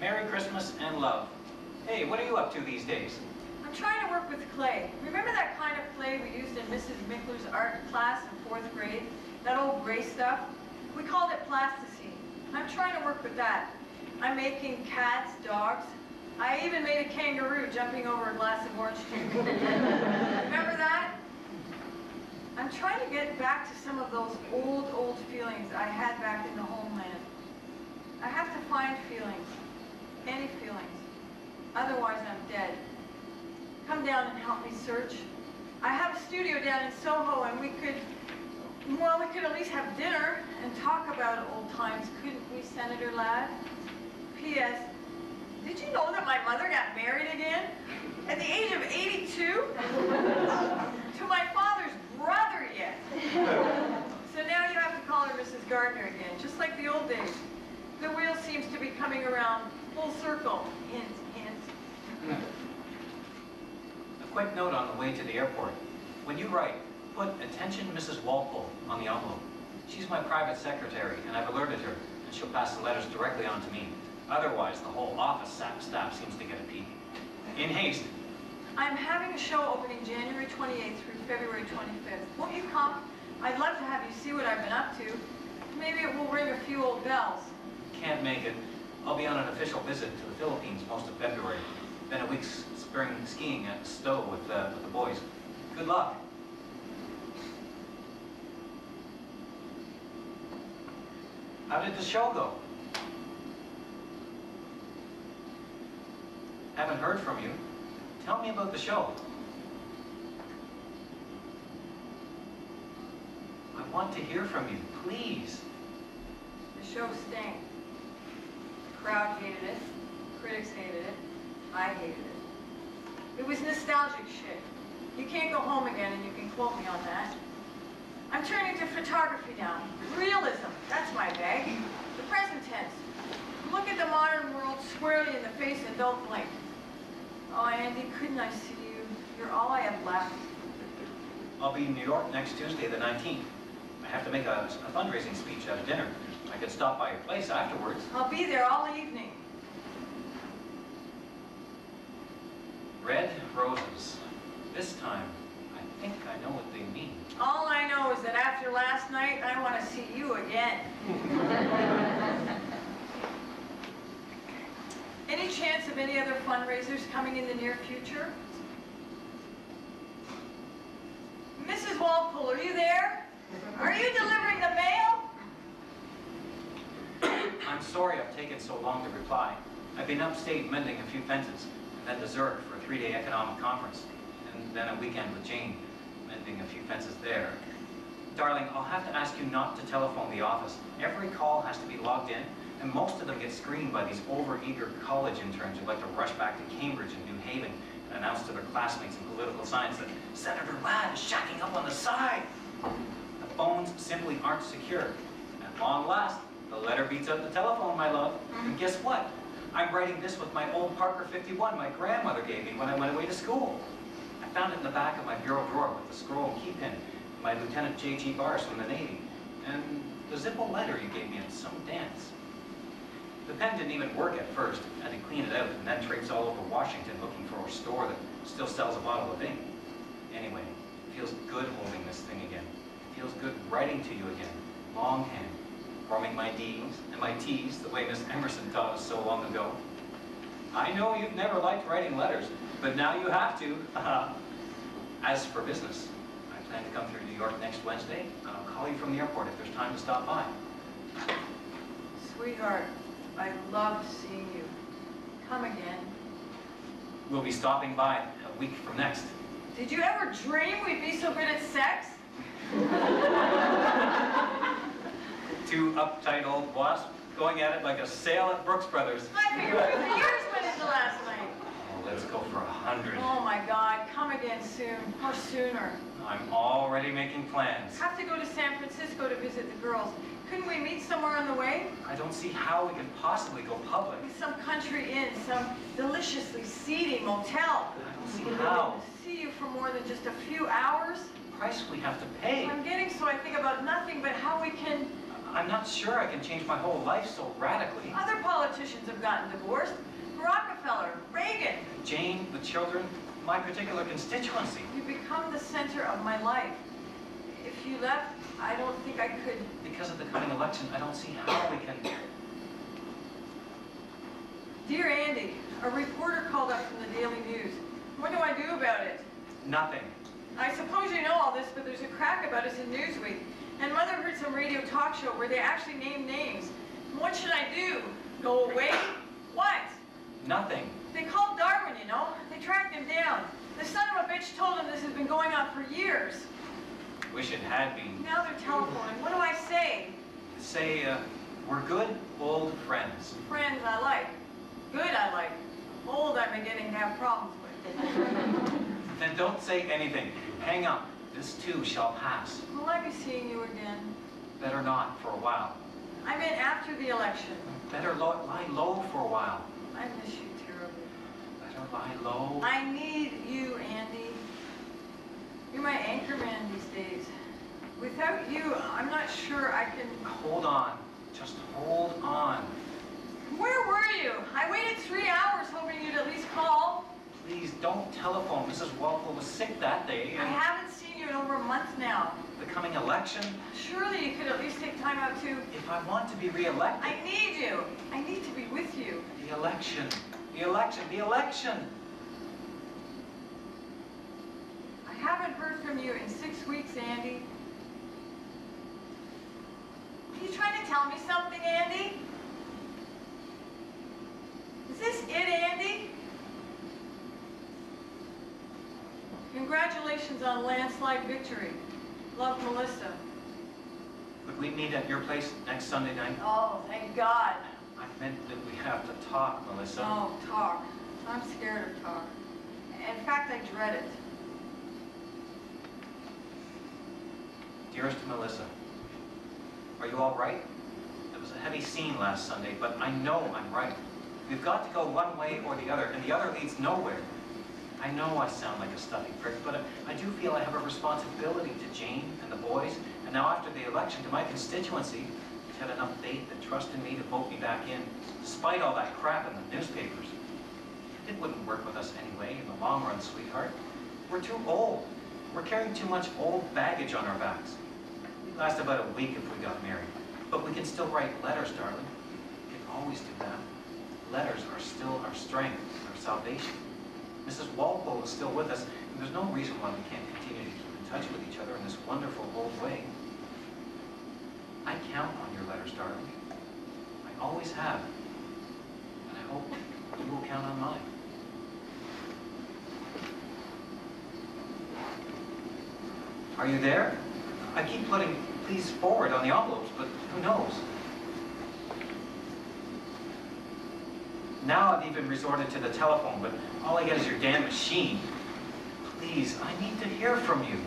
Merry Christmas and love. Hey, what are you up to these days? I'm trying to work with clay. Remember that kind of clay we used in Mrs. Mickler's art class in 4th grade? That old gray stuff? We called it plasticine. I'm trying to work with that. I'm making cats, dogs. I even made a kangaroo jumping over a glass of orange juice. Remember that? I'm trying to get back to some of those old feelings I had back in the homeland. I have to find feelings, any feelings. Otherwise, I'm dead. Come down and help me search. I have a studio down in Soho, and we could at least have dinner and talk about old times, couldn't we, Senator Ladd? P.S. Did you know that my mother got married again? At the age of 82? To my father's brother yet. So now you have to call her Mrs. Gardner again, just like the old days. The wheel seems to be coming around full circle. Hint, hint. A quick note on the way to the airport. When you write, put "Attention Mrs. Walpole" on the envelope. She's my private secretary, and I've alerted her, and she'll pass the letters directly on to me. Otherwise, the whole office staff seems to get a peek. In haste. I'm having a show opening January 28th through February 25th. Won't you come? I'd love to have you see what I've been up to. Maybe it will ring a few old bells. Can't make it. I'll be on an official visit to the Philippines most of February. Then a week's spring skiing at Stowe with the boys. Good luck. How did the show go? Haven't heard from you. Tell me about the show. I want to hear from you, please. The show stank. The crowd hated it. Critics hated it. I hated it. It was nostalgic shit. You can't go home again, and you can quote me on that. I'm turning to photography now. Realism, that's my bag. The present tense. Look at the modern world squarely in the face and don't blink. Oh, Andy, couldn't I see you? You're all I have left. I'll be in New York next Tuesday, the 19th. I have to make a fundraising speech at a dinner. I could stop by your place afterwards. I'll be there all evening. Red roses. This time, I think I know what they mean. All I know is that after last night, I want to see you again. Any chance of any other fundraisers coming in the near future? Mrs. Walpole, are you there? Are you delivering the mail? I'm sorry I've taken so long to reply. I've been upstate mending a few fences, and then to Zurich for a 3-day economic conference, and then a weekend with Jane, mending a few fences there. Darling, I'll have to ask you not to telephone the office. Every call has to be logged in, and most of them get screened by these over-eager college interns who like to rush back to Cambridge and New Haven and announce to their classmates in political science that Senator Ladd is shacking up on the side. The phones simply aren't secure. At long last, the letter beats out the telephone, my love. And guess what? I'm writing this with my old Parker 51 my grandmother gave me when I went away to school. I found it in the back of my bureau drawer with the scroll and key pin, my Lieutenant J.G. Bars from the Navy, and the Zippo letter you gave me at some dance. The pen didn't even work at first. I had to clean it out and then traipse all over Washington looking for a store that still sells a bottle of ink. Anyway, it feels good holding this thing again. It feels good writing to you again, longhand, forming my D's and my T's the way Miss Emerson taught us so long ago. I know you've never liked writing letters, but now you have to. As for business, I plan to come through New York next Wednesday. I'll call you from the airport if there's time to stop by. Sweetheart, I loved seeing you. Come again. We'll be stopping by a week from next. Did you ever dream we'd be so good at sex? Two uptight old wasps going at it like a sale at Brooks Brothers. I figured 50 years went into last night. Oh, let's go for 100. Oh my God, come again soon, or sooner. I'm already making plans. Have to go to San Francisco to visit the girls. Couldn't we meet somewhere on the way? I don't see how we can possibly go public. Some country inn, some deliciously seedy motel. I don't see how. See you for more than just a few hours? The price we have to pay. I'm getting so I think about nothing but how we can... I'm not sure I can change my whole life so radically. Other politicians politicians have gotten divorced. Rockefeller, Reagan. Jane, the children, my particular constituency. You become the center of my life. If you left, I don't think I could. Because of the coming election, I don't see how we can... Dear Andy, a reporter called up from the Daily News. What do I do about it? Nothing. I suppose you know all this, but there's a crack about us in Newsweek. And Mother heard some radio talk show where they actually named names. What should I do? Go away? What? Nothing. They called Darwin, you know. They tracked him down. The son of a bitch told him this has been going on for years. Wish it had been. Now they're telephoning. What do I say? Say, we're good old friends. Friends I like. Good I like. Old I'm beginning to have problems with. Then don't say anything. Hang up. This too shall pass. Will I be seeing you again? Better not for a while. I meant after the election. Better lie low for a while. I miss you terribly. Better lie low. I need you, Andy. You're my anchor man these days. Without you, I'm not sure I can... Hold on. Just hold on. Where were you? I waited 3 hours hoping you'd at least call. Please don't telephone. Mrs. Walpole was sick that day. I haven't seen you in over a month now. The coming election. Surely you could at least take time out to... If I want to be reelected. I need you. I need to be with you. The election. The election. The election. I haven't heard from you in 6 weeks, Andy. Are you trying to tell me something, Andy? Is this it, Andy? Congratulations on landslide victory. Love, Melissa. Could we meet at your place next Sunday night? Oh, thank God. I meant that we have to talk, Melissa. Oh, talk. I'm scared of talk. In fact, I dread it. Dearest Melissa, are you all right? It was a heavy scene last Sunday, but I know I'm right. We've got to go one way or the other, and the other leads nowhere. I know I sound like a stuffy prick, but I do feel I have a responsibility to Jane and the boys, and now after the election to my constituency, which had enough faith and trust in me to vote me back in, despite all that crap in the newspapers. It wouldn't work with us anyway in the long run, sweetheart. We're too old. We're carrying too much old baggage on our backs. We'd last about a week if we got married, but we can still write letters, darling. We can always do that. Letters are still our strength, our salvation. Mrs. Walpole is still with us, and there's no reason why we can't continue to keep in touch with each other in this wonderful old way. I count on your letters, darling. I always have. And I hope you will count on mine. Are you there? I keep putting please forward on the envelopes, but who knows? Now I've even resorted to the telephone, but all I get is your damn machine. Please, I need to hear from you.